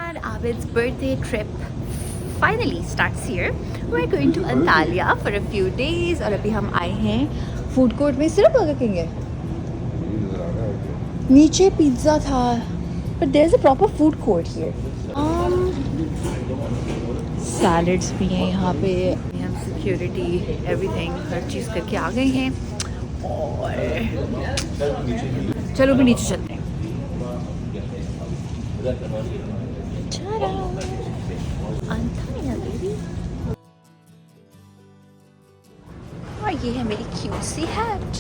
And Abid's birthday trip finally starts here. We're going to Antalya for a few days. और अभी हम आए हैं फूड कोर्ट में. सिर्फ बर्गर किंग है, नीचे पिज्ज़ा था, but there's a proper food court here. Salads भी हैं यहाँ पे. हम सिक्योरिटी एवरीथिंग हर चीज़ करके आ गए हैं और चलो भी नीचे चलते हैं. और ये है मेरी क्यूट सी हैट.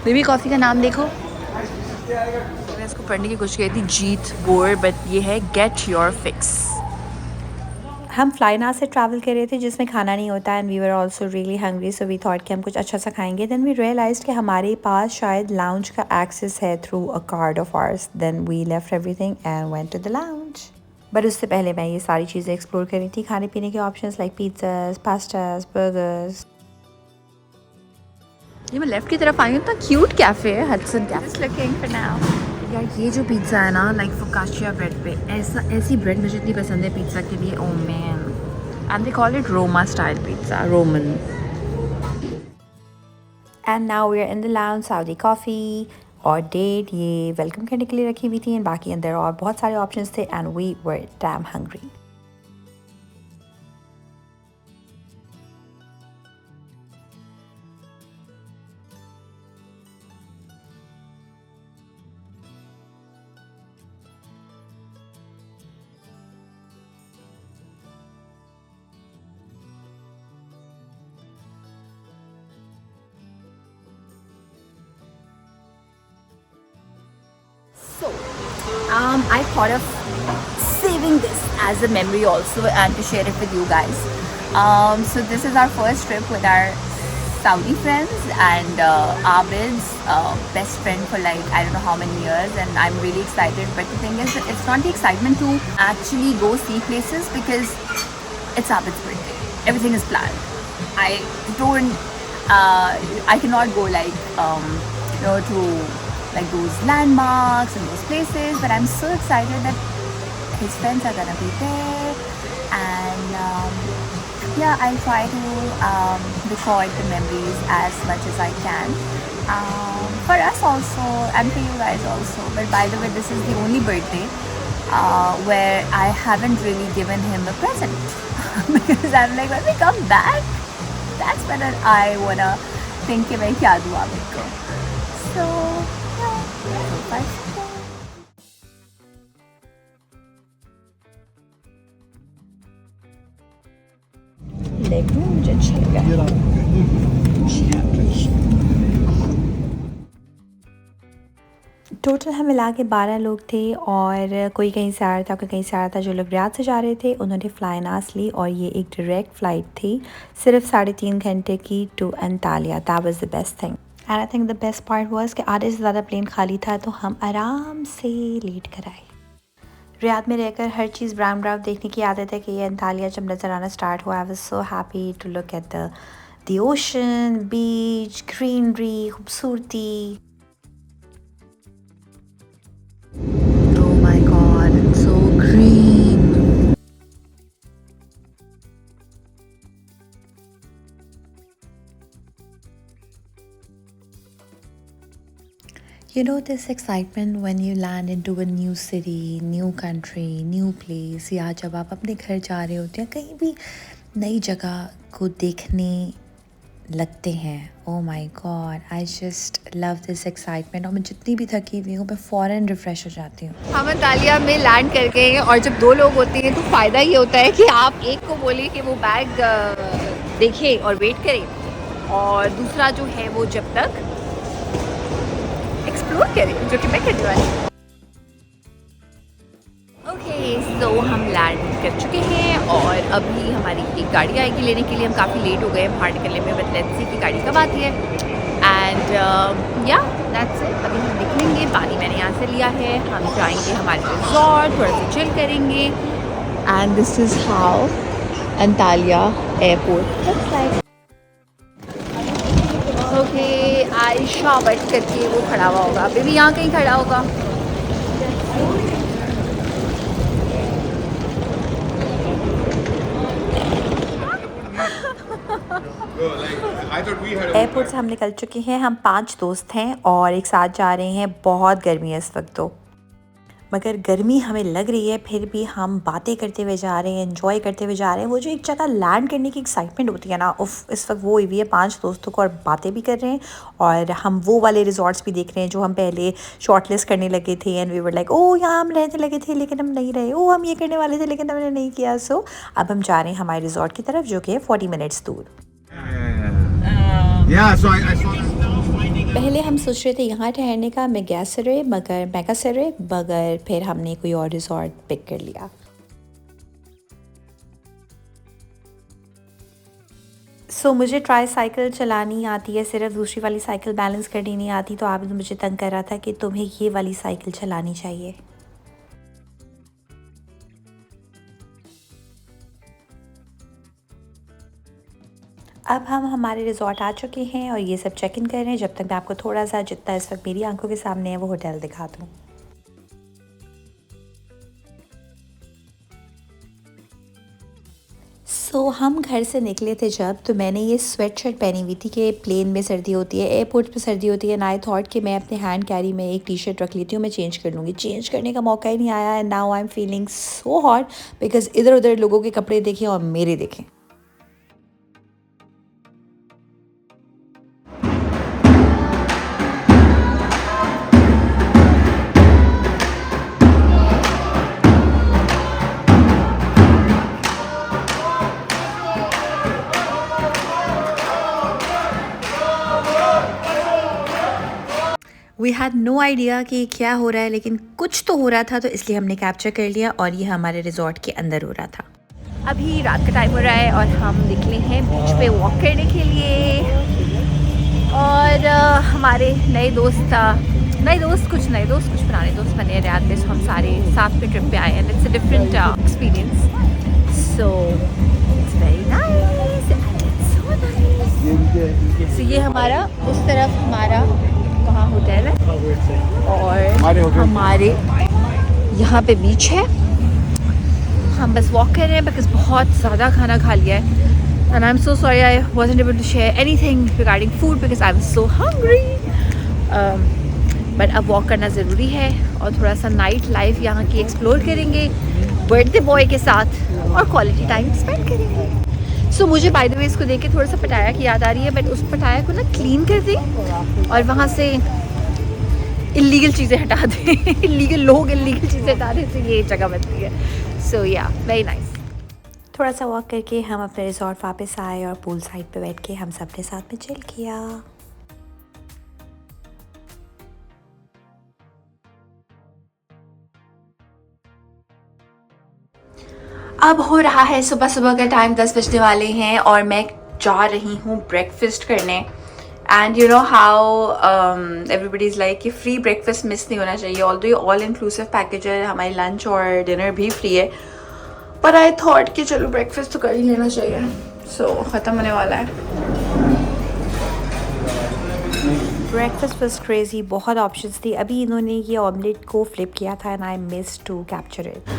बेबी कॉफ़ी का नाम देखो. मैं इसको पढ़ने की कोशिश की थी, जीत बोर, बट ये है गेट योर फिक्स. हम फ्लाइनास से ट्रैवल कर रहे थे जिसमें खाना नहीं होता and we were also really hungry, so we thought कि हम कुछ अच्छा सा खाएंगे. देन वी रियलाइज्ड कि हमारे पास शायद लाउंज का एक्सेस है through a card of ours. Then we left everything and went to the lounge. But उससे पहले मैं ये सारी चीज़ें एक्सप्लोर कर रही थी, खाने पीने के options like pizzas, pastas, burgers. ये मैं लेफ्ट की तरफ आई हूँ तो क्यूट कैफ़े है, Hudson cafe. Looking for now. यार ये जो पिज़्ज़ा है ना, लाइक फोकाशिया ब्रेड पे, ऐसी ब्रेड मुझे इतनी पसंद है पिज़्ज़ा के लिए. Oh man. And they call it Roma style pizza, Roman. And now we are in the lounge. Saudi coffee और डेट ये वेलकम करने के लिए रखी हुई थी एंड बाकी अंदर और बहुत सारे ऑप्शंस थे and we were damn hungry. So, I thought of saving this as a memory also and to share it with you guys. So this is our first trip with our Saudi friends and Abid's best friend for like I don't know how many years, and I'm really excited. But the thing is, it's not the excitement to actually go see places because it's Abid's birthday. Everything is planned. I cannot go like to like those landmarks and those places, but I'm so excited that his friends are gonna be there, and yeah, I'll try to record the memories as much as I can for us also and for you guys also. But by the way, this is the only birthday where I haven't really given him a present because I'm like, when we come back, that's when I wanna think कि मैं क्या दूँ आपको. So leg में मुझे अच्छा लगा. Total हम मिला के 12 लोग थे और कोई कहीं से आ रहा था, कोई कहीं से आ रहा था. जो लोग रियाद से जा रहे थे उन्होंने फ्लाइनास ली और ये एक डायरेक्ट फ़्लाइट थी सिर्फ 3.5 घंटे की to Antalya. That was the best thing. And I think the best part was कि आधे से ज़्यादा प्लेन खाली था तो हम आराम से लेट कर आए. रियाद में रहकर हर चीज़ ब्राउन ब्राउन देखने की आदत है कि ये अंतालिया जब नज़र आना स्टार्ट हुआ, I was so happy to look at the ocean, beach, greenery, खूबसूरती. Oh my god, it's so green. You know this excitement when you land into a new city, new country, new place, या जब आप अपने घर जा रहे होते हैं कहीं भी नई जगह को देखने लगते हैं. Oh my God, I just love this excitement. और मैं जितनी भी थकी हुई हूँ मैं फ़ौरन रिफ़्रेश हो जाती हूँ. हम अंतालिया में लैंड कर गए हैं और जब 2 लोग होते हैं तो फ़ायदा ये होता है कि आप एक को बोले कि वो बैग देखे और वेट करे, और दूसरा जो है वो जब तक एक्सप्लोर करे, जो कि मैं करने वाली हूँ. ओके, सो हम लैंड कर चुके हैं और अभी हमारी एक गाड़ी आएगी लेने के लिए. हम काफ़ी लेट हो गए हैं बाहर निकलने में, बट लेट्स सी कि गाड़ी कब आती है. एंड या दैट्स इट. अभी हम निकलेंगे. पानी मैंने यहाँ से लिया है. हम जाएंगे हमारे रिजॉर्ट, थोड़ा सा चिल करेंगे. And this is how Antalya airport looks like. Okay, Ayesha बैठ करके वो खड़ा हुआ होगा. बेबी यहाँ कहीं खड़ा होगा. एयरपोर्ट से हम निकल चुके हैं। हम 5 दोस्त हैं और एक साथ जा रहे हैं। बहुत गर्मी है इस वक्त तो, मगर गर्मी हमें लग रही है फिर भी हम बातें करते हुए जा रहे हैं, एंजॉय करते हुए जा रहे हैं। वो जो एक जगह लैंड करने की एक्साइटमेंट होती है ना, उफ, इस वक्त वो हुई हुई है 5 दोस्तों को और बातें भी कर रहे हैं। और हम वो वाले रिजॉर्ट्स भी देख रहे हैं जो हम पहले शॉर्टलिस्ट करने लगे थे and we were like oh यहाँ हम रहने लगे थे लेकिन हम नहीं रहे, ओ हम ये करने वाले थे लेकिन हमने नहीं किया। सो अब हम जा रहे हैं हमारे रिजॉर्ट की तरफ जो कि है 40 मिनट्स दूर। पहले हम सोच रहे थे यहाँ ठहरने का मेगासरे, मगर फिर हमने कोई और रिजॉर्ट पिक कर लिया। मुझे ट्राई साइकिल चलानी आती है, सिर्फ दूसरी वाली साइकिल बैलेंस करनी नहीं आती। तो आप मुझे तंग कर रहा था कि तुम्हें ये वाली साइकिल चलानी चाहिए। अब हम हमारे रिजॉर्ट आ चुके हैं और ये सब चेक इन कर रहे हैं जब तक मैं आपको थोड़ा सा, जितना इस वक्त मेरी आंखों के सामने है, वो होटल दिखा दूँ। हम घर से निकले थे जब, तो मैंने ये स्वेट शर्ट पहनी हुई थी कि प्लेन में सर्दी होती है, एयरपोर्ट पे सर्दी होती है। एंड आई थॉट कि मैं अपने हैंड कैरी में एक टी शर्ट रख लेती हूँ, मैं चेंज कर लूँगी। चेंज करने का मौका ही नहीं आया and now I am feeling so hot because इधर उधर लोगों के कपड़े देखें और मेरे देखें। वी हैड नो आइडिया कि क्या हो रहा है, लेकिन कुछ तो हो रहा था तो इसलिए हमने कैप्चर कर लिया और ये हमारे रिजॉर्ट के अंदर हो रहा था। अभी रात का टाइम हो रहा है और हम निकले हैं बीच पे वॉक करने के लिए। और हमारे नए दोस्त कुछ पुराने दोस्त बने रियाद में, तो हम सारे साथ पे ट्रिप पे आए हैं। It's a different experience, so it's very nice and it's so nice. So ये हमारा उस तरफ हमारा वहाँ होटल है और हमारे यहाँ पे बीच है। हम बस वॉक कर रहे हैं बिकॉज बहुत ज़्यादा खाना खा लिया है and I am so sorry I wasn't able to share anything regarding food because I am so hungry. But अब वॉक करना ज़रूरी है और थोड़ा सा नाइट लाइफ यहाँ की एक्सप्लोर करेंगे बर्थडे बॉय के साथ और क्वालिटी टाइम स्पेंड करेंगे। मुझे बाय द वे इसको देख के थोड़ा सा पटाया की याद आ रही है, बट उस पटाया को ना क्लीन कर दें और वहाँ से इलीगल चीज़ें हटा दें इलीगल लोग इलीगल चीज़ें हटा दें तो ये जगह बनती है। सो या वेरी नाइस। थोड़ा सा वॉक करके हम अपने रिजॉर्ट वापस आए और पूल साइड पे बैठ के हम सब ने साथ में चिल किया। अब हो रहा है सुबह सुबह का टाइम, 10 बजने वाले हैं और मैं जा रही हूँ ब्रेकफास्ट करने। And you know how everybody is like कि फ्री ब्रेकफास्ट मिस नहीं होना चाहिए। ऑल्दो ये ऑल इंक्लूसिव पैकेज है, हमारी लंच और डिनर भी फ्री है, पर आई थॉट कि चलो ब्रेकफास्ट तो कर ही लेना चाहिए। सो ख़त्म होने वाला है। ब्रेकफास्ट वाज क्रेजी, बहुत ऑप्शंस थी। अभी इन्होंने ये ऑमलेट को फ्लिप किया था and I miss to capture it.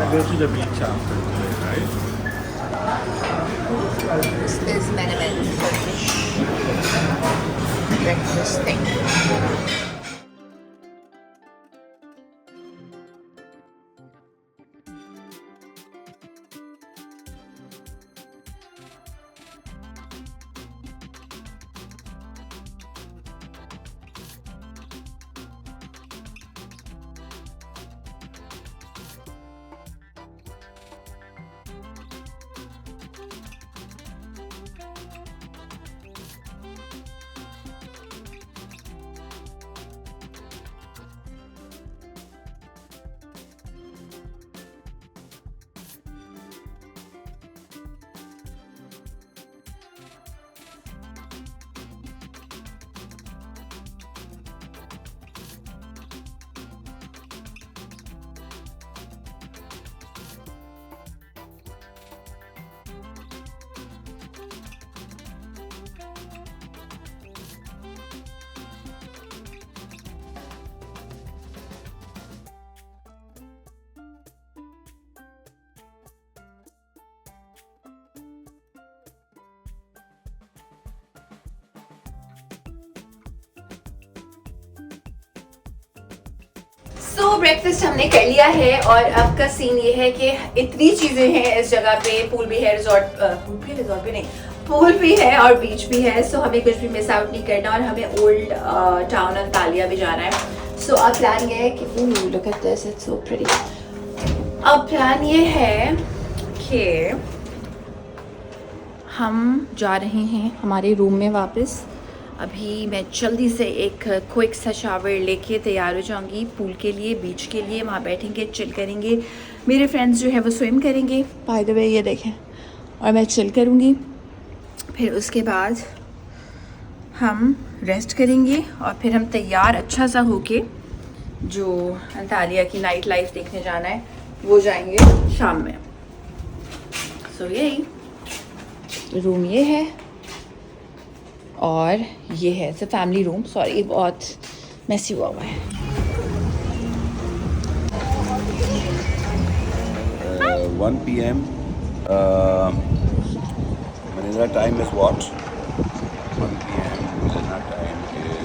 Go to the beach after today, right? This is Menemen Turkish breakfast thing. So breakfast हमने कर लिया है और अब का सीन ये है कि इतनी चीज़ें हैं इस जगह पे, पूल भी है, रिजॉर्ट भी नहीं, पूल भी है और बीच भी है। सो हमें कुछ भी मिस आउट नहीं करना और हमें ओल्ड टाउन अंतालिया भी जाना है। सो अब प्लान ये है कि look at this, it's so pretty. अब प्लान ये है कि हम जा रहे हैं हमारे रूम में वापस। अभी मैं जल्दी से एक क्विक सा शावर लेके तैयार हो जाऊंगी पूल के लिए, बीच के लिए। वहाँ बैठेंगे, चिल करेंगे। मेरे फ्रेंड्स जो है वो स्विम करेंगे, बाय द वे ये देखें, और मैं चिल करूँगी। फिर उसके बाद हम रेस्ट करेंगे और फिर हम तैयार अच्छा सा होके जो अंतालिया की नाइट लाइफ देखने जाना है वो जाएंगे शाम में। सो यही रूम ये है और ये है it's a family room. Sorry बहुत मैसी हुआ है। 1 p.m. Manila time is what? 1 p.m. Manila time is...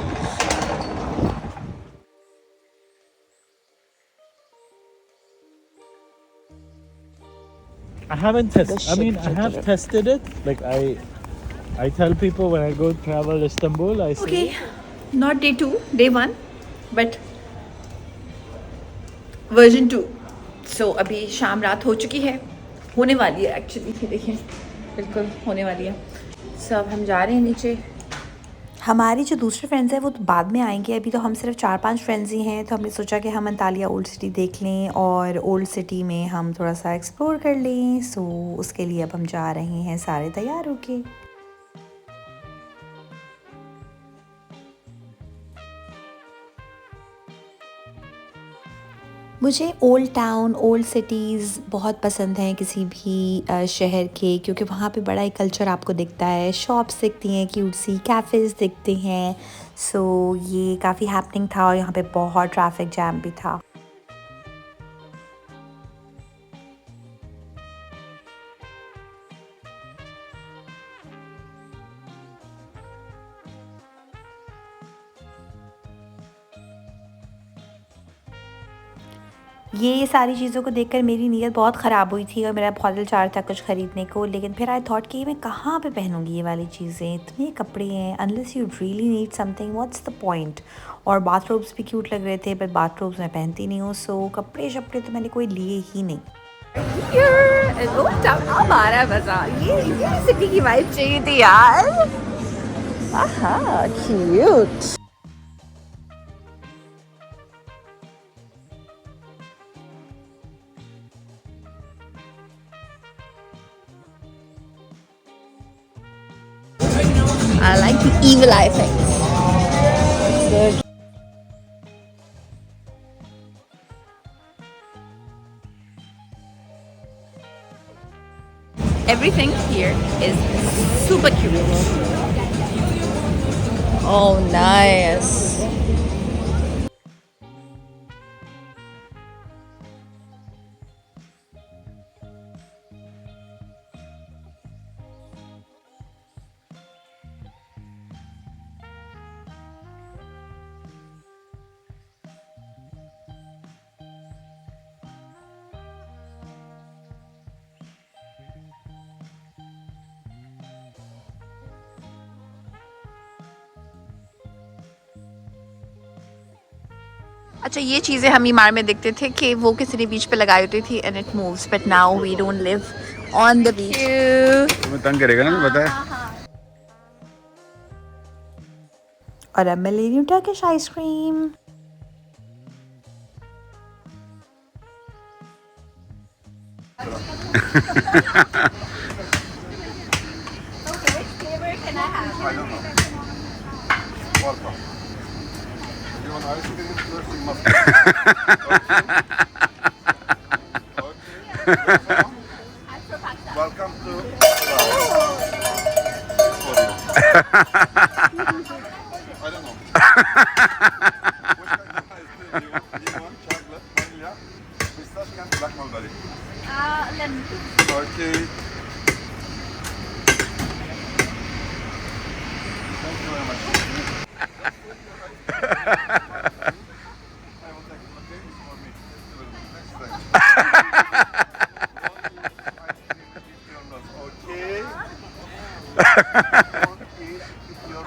I haven't tested. I mean, I have tested it. Like I tell people when I go travel Istanbul, I say. Okay, not day 2, day 1, but version 2. So अभी शाम रात हो चुकी है, होने वाली है actually, देखिए बिल्कुल होने वाली है। सो अब हम जा रहे हैं नीचे। हमारी जो दूसरे फ्रेंड्स हैं वो तो बाद में आएंगे, अभी तो हम सिर्फ 4-5 फ्रेंड्स ही हैं। तो हमने सोचा कि हम अंतालिया ओल्ड सिटी देख लें और ओल्ड सिटी में हम थोड़ा सा एक्सप्लोर कर लें। सो उसके लिए अब हम जा रहे हैं सारे तैयार होके। मुझे ओल्ड टाउन, ओल्ड सिटीज़ बहुत पसंद हैं किसी भी शहर के, क्योंकि वहाँ पे बड़ा एक कल्चर आपको दिखता है। शॉप्स दिखती हैं, क्यूट सी कैफ़ेज़ दिखते हैं। सो ये काफ़ी हैपनिंग था और यहाँ पे बहुत ट्रैफिक जैम भी था। ये सारी चीज़ों को देखकर मेरी नीयत बहुत ख़राब हुई थी और मेरा बहुत दिल चाह रहा था कुछ ख़रीदने को, लेकिन फिर आई थॉट कि मैं कहाँ पे पहनूंगी ये वाली चीज़ें, इतने कपड़े हैं, unless you really need something what's the point. और बाथरोब्स भी क्यूट लग रहे थे, बट बाथरोब्स मैं पहनती नहीं हूँ। सो कपड़े शपड़े तो मैंने कोई लिए ही नहीं। अब आ रहा है मजा, ये सिटी की वाइब चाहिए थी यार। आहा cute. I like the evil eye things. Good. Everything here is super cute. Oh, nice. अच्छा ये चीज़ें हम ईमार में देखते थे कि वो किसी ने बीच पे लगाई होती थी and it moves, but now we don't live on the beach. तुम्हें तंग करेगा ना, पता है। और अब मैं ले रही हूँ Turkish ice cream. I don't know. Welcome. You want ice cream first? You must. Okay. Welcome to. I don't know. Which kind of ice cream do you want? Do you want chocolate, vanilla, pistachio, and black mulberry? Okay. Thank you very much. I will take it, okay?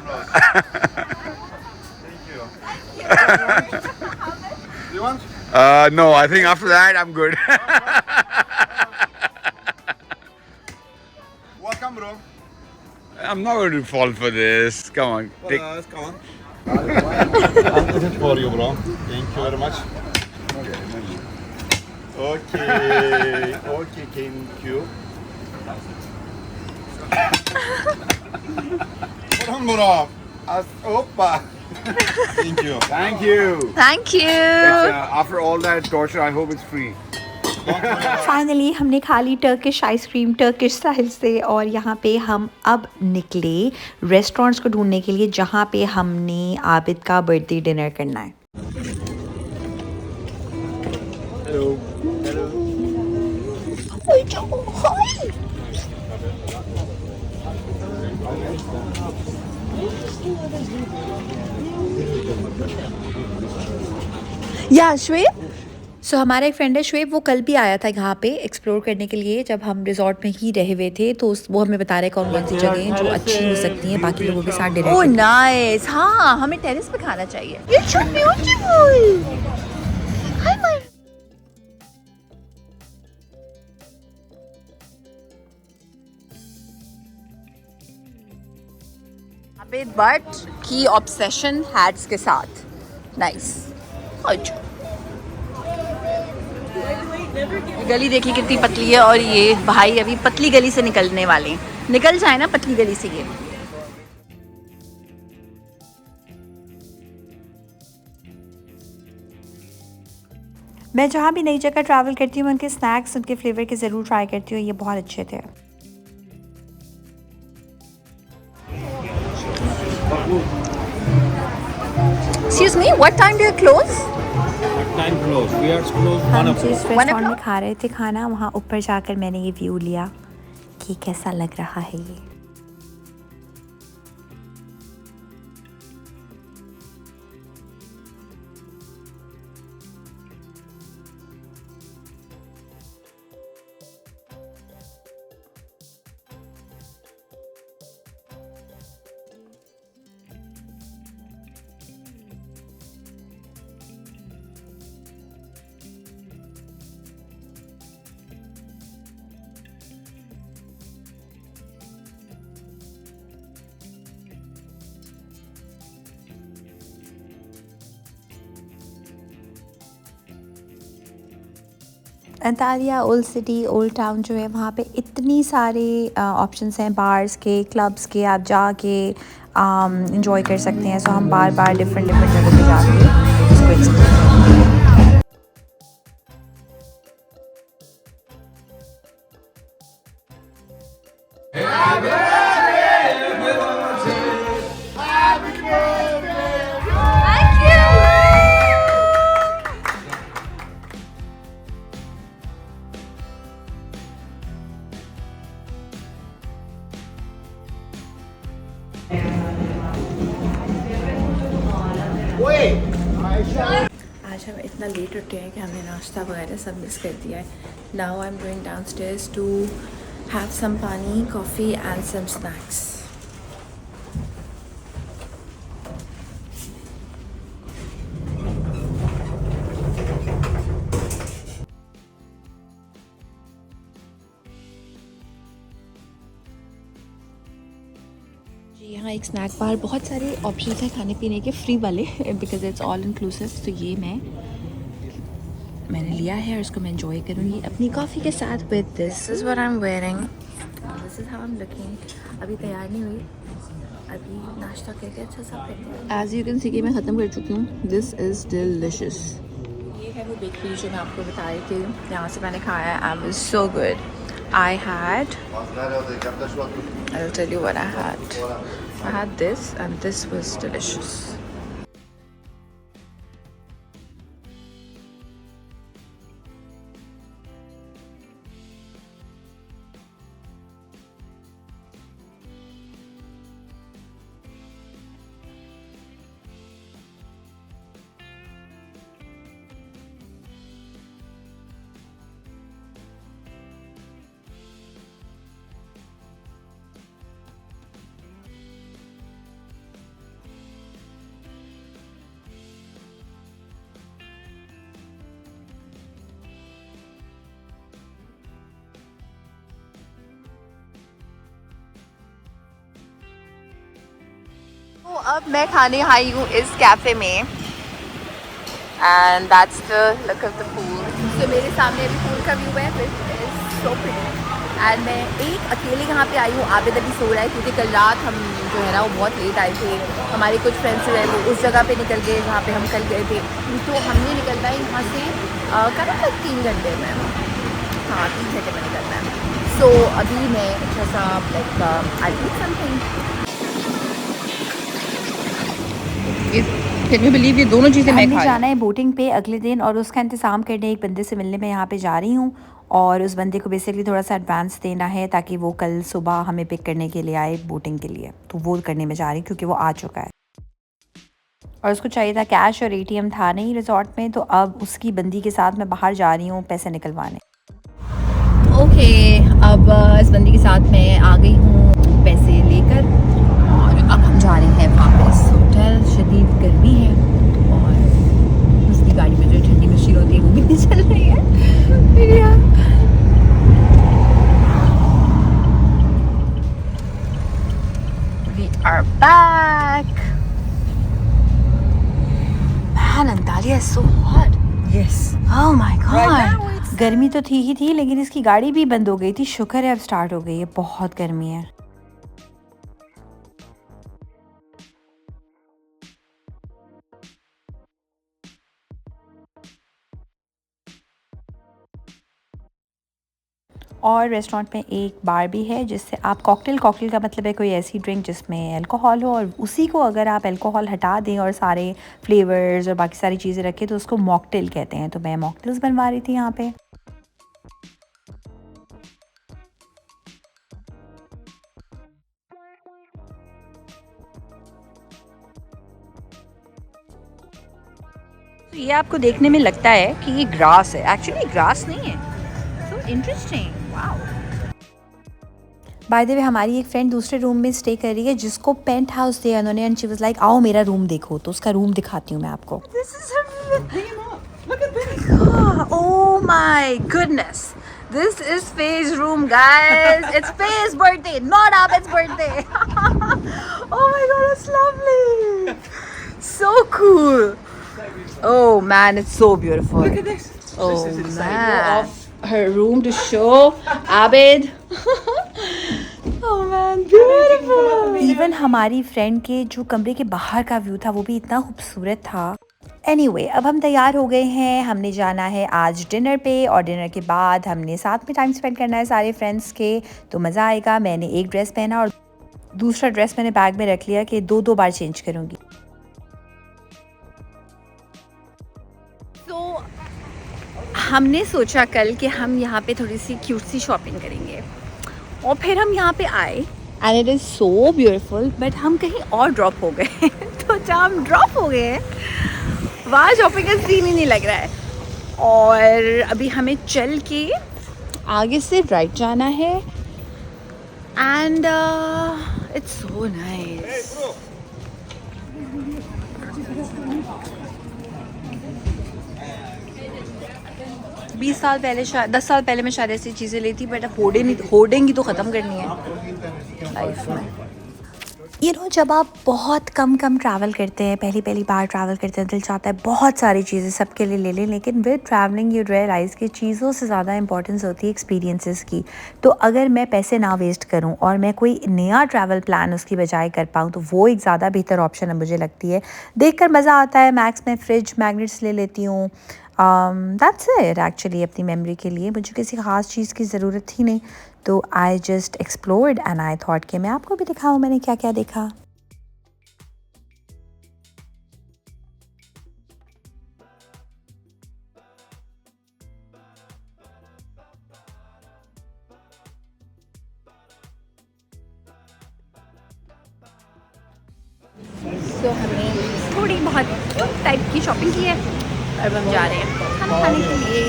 cameras. Thank you. Do you want? No, I think after that I'm good. Welcome, bro. I'm not going to fall for this. Come on, take. Come on. And this is for you, bro. Thank you very much. Okay. Okay, thank you. bro. Opa. Thank you. Thank you. Thank you. After all that torture, I hope it's free. Finally हमने खा ली Turkish ice cream Turkish style से और यहाँ पे हम अब निकले restaurants को ढूंढने के लिए जहाँ पे हमने आबिद का बर्थडे डिनर करना है। या श्वेब सो हमारा एक फ्रेंड है श्वेब, वो कल भी आया था यहाँ पे एक्सप्लोर करने के लिए जब हम रिजॉर्ट में ही रहे हुए थे, तो वो हमें बता रहे कौन कौन सी जगह हैं जो अच्छी हो सकती हैं बाकी लोगों के साथ डिनर। ओह नाइस, हाँ हमें टेरेस पे खाना चाहिए। It's so beautiful. Hi my Abid but की ऑब्सेशन हैट्स के साथ। नाइस। गली देखिए कितनी पतली है और ये भाई अभी पतली गली से निकलने वाले हैं। निकल जाए ना पतली गली से ये। मैं जहाँ भी नई जगह ट्रैवल करती हूँ उनके स्नैक्स उनके फ्लेवर के ज़रूर ट्राई करती हूँ, ये बहुत अच्छे थे। Excuse me, what time do you close? Time close. We are closed हम जिस रेस्टोरेंट में खा रहे थे खाना वहाँ ऊपर जाकर मैंने ये व्यू लिया कि कैसा लग रहा है ये। Antalya old city old town जो है वहाँ पे इतनी सारे ऑप्शंस हैं बार्स के क्लब्स के, आप जाके इंजॉय कर सकते हैं। सो हम बार बार डिफरेंट जगह पे जाके इसको एक्सप्लोर करते हैं। आज हम इतना लेट उठे हैं कि हमने नाश्ता वगैरह सब मिस कर दिया है। Now I am going downstairs to have some pani coffee and some snacks. यहाँ एक स्नैक बार बहुत सारे ऑप्शंस हैं खाने पीने के फ्री वाले बिकॉज इट्स ऑल इंक्लूसिव। तो ये मैंने लिया है और इसको मैं एंजॉय करूँगी अपनी कॉफ़ी के साथ with this is what I am wearing, this is how I am looking. अभी तैयार नहीं हुई, अभी नाश्ता करके अच्छा सा करते हैं। एज़ यू कैन सी कि मैं ख़त्म कर चुकी हूँ। This is delicious. ये है वो बेकरी जो मैं आपको बता रही थी, यहाँ से मैंने खाया है। आई was so good. I had, I'll tell you what I had. I had this and this was delicious. अब मैं खाने आई हूँ इस कैफ़े में and that's the look of the pool. तो मेरे सामने अभी पूल का व्यू है, सो प्रिटी। एंड मैं एक अकेले यहाँ पे आई हूँ। आबिद अभी सो रहा है क्योंकि कल रात हम जो है ना वो बहुत लेट आए थे। हमारे कुछ फ्रेंड्स जो है वो उस जगह पे निकल गए जहाँ पे हम कल गए थे, तो हमने निकलना है यहाँ से करीब 3 घंटे में। हाँ 3 घंटे में निकलना है। सो अभी मैं अच्छा सा like I eat something. Can you believe ये दोनों चीज़ें मैं हमने खा रही हूँ। जाना है बोटिंग पे अगले दिन और उसका इंतज़ाम करने एक बंदे से मिलने मैं यहाँ पे जा रही हूँ और उस बंदे को बेसिकली थोड़ा सा एडवांस देना है ताकि वो कल सुबह हमें पिक करने के लिए आए बोटिंग के लिए। तो वो करने में जा रही हूँ क्योंकि वो आ चुका है और उसको चाहिए था कैश और एटीएम था नहीं रिजॉर्ट में, तो अब उसकी बंदी के साथ मैं बाहर जा रही हूँ पैसे निकलवाने। ओके अब इस बंदी के साथ मैं आ गई हूँ पैसे लेकर और अब हम जा रहे हैं वापस होटल। शदीद गर्मी है और उसकी गाड़ी में जो ठंडी मशीन होती है वो भी नहीं चल रही है। We are back. Man, Antalya is so hot. Yes Oh my god. गर्मी तो थी ही थी लेकिन इसकी गाड़ी भी बंद हो गई थी, शुक्र है अब स्टार्ट हो गई है। बहुत गर्मी है। और रेस्टोरेंट में एक बार भी है जिससे आप कॉकटेल का मतलब है कोई ऐसी ड्रिंक जिसमें अल्कोहल हो और उसी को अगर आप अल्कोहल हटा दें और सारे फ्लेवर्स और बाकी सारी चीज़ें रखें तो उसको मॉकटेल कहते हैं। तो मैं मॉकटेल्स बनवा रही थी यहाँ पे। तो ये आपको देखने में लगता है कि ये ग्रास है, एक्चुअली ग्रास नहीं है। So interesting, wow. By the way हमारी एक फ्रेंड दूसरे रूम में स्टे कर रही है जिसको पेंट हाउस दिया उन्होंने एंड शी वाज लाइक आओ मेरा रूम देखो। तो उसका रूम दिखाती हूँ मैं आपको। Oh my goodness, this is Faye's room, guys. It's Faye's birthday, not Abed's birthday. Oh my god, it's lovely. So cool. Oh man, it's so beautiful. Look at this. Oh this is man. Her room to show Abed. Oh man, beautiful. Even हमारी friend के जो कमरे के बाहर का view था वो भी इतना खूबसूरत था। एनीवे अब हम तैयार हो गए हैं, हमने जाना है आज डिनर पे और डिनर के बाद हमने साथ में टाइम स्पेंड करना है सारे फ्रेंड्स के, तो मज़ा आएगा। मैंने एक ड्रेस पहना और दूसरा ड्रेस मैंने बैग में रख लिया कि दो बार चेंज करूँगी। तो हमने सोचा कल कि हम यहाँ पे थोड़ी सी क्यूट सी शॉपिंग करेंगे और फिर हम यहाँ पे आए and it is so beautiful, but हम कहीं और ड्रॉप हो गए। तो जहाँ हम ड्रॉप हो गए वहाँ शॉपिंग का सीन ही नहीं लग रहा है और अभी हमें चल के आगे से राइट जाना है एंड इट्स सो नाइस। 20 साल पहले शायद 10 साल पहले मैं शायद ऐसी चीज़ें ली थी, बट अब होर्डिंग ही तो ख़त्म करनी है लाइफ में। यू नो जब आप बहुत कम ट्रैवल करते हैं, पहली बार ट्रैवल करते हैं, दिल चाहता है बहुत सारी चीज़ें सबके लिए ले लें, लेकिन विद ट्रैवलिंग यू रियलाइज़ कि चीज़ों से ज़्यादा इंपॉर्टेंस होती है एक्सपीरियंसेस की। तो अगर मैं पैसे ना वेस्ट करूं और मैं कोई नया ट्रैवल प्लान उसकी बजाय कर पाऊं तो वो एक ज़्यादा बेहतर ऑप्शन है मुझे लगती है। देखकर मज़ा आता है। मैक्स में फ्रिज मैग्नेट्स ले लेती हूँ। That's it actually. अपनी मेमोरी के लिए मुझे किसी ख़ास चीज़ की ज़रूरत थी नहीं, तो I just explored and I thought कि मैं आपको भी दिखाऊँ मैंने क्या क्या देखा। तो हमने थोड़ी बहुत क्यूट टाइप की शॉपिंग की है। अब हम जा रहे हैं खाना खाने के लिए।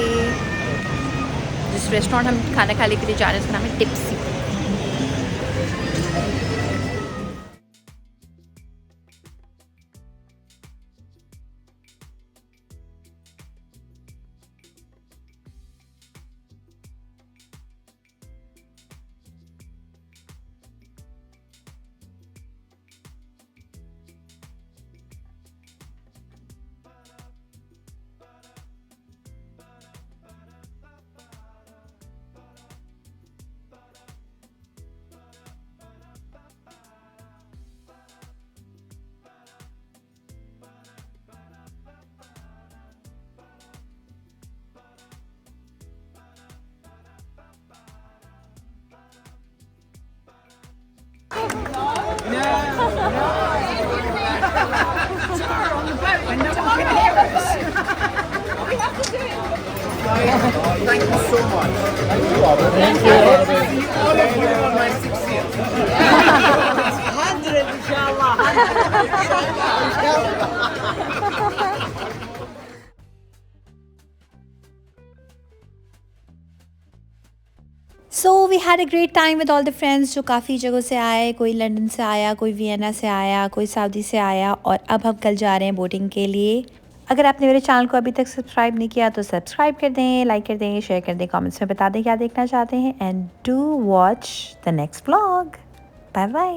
जिस रेस्टोरेंट हम खाना खाने के लिए जा रहे हैं उसका नाम है tipsy. Thank you so much. Thank you. All of you on my 60th. 100 inshallah. 100 inshallah. So we had a great time with all the friends जो काफ़ी जगहों से आए, कोई लंदन से आया, कोई वियना से आया, कोई सऊदी से आया, और अब हम कल जा रहे हैं बोटिंग के लिए। अगर आपने मेरे चैनल को अभी तक सब्सक्राइब नहीं किया तो सब्सक्राइब कर दें, लाइक कर दें, शेयर कर दें, कमेंट्स में बता दें क्या देखना चाहते हैं, and do watch the next vlog. Bye bye.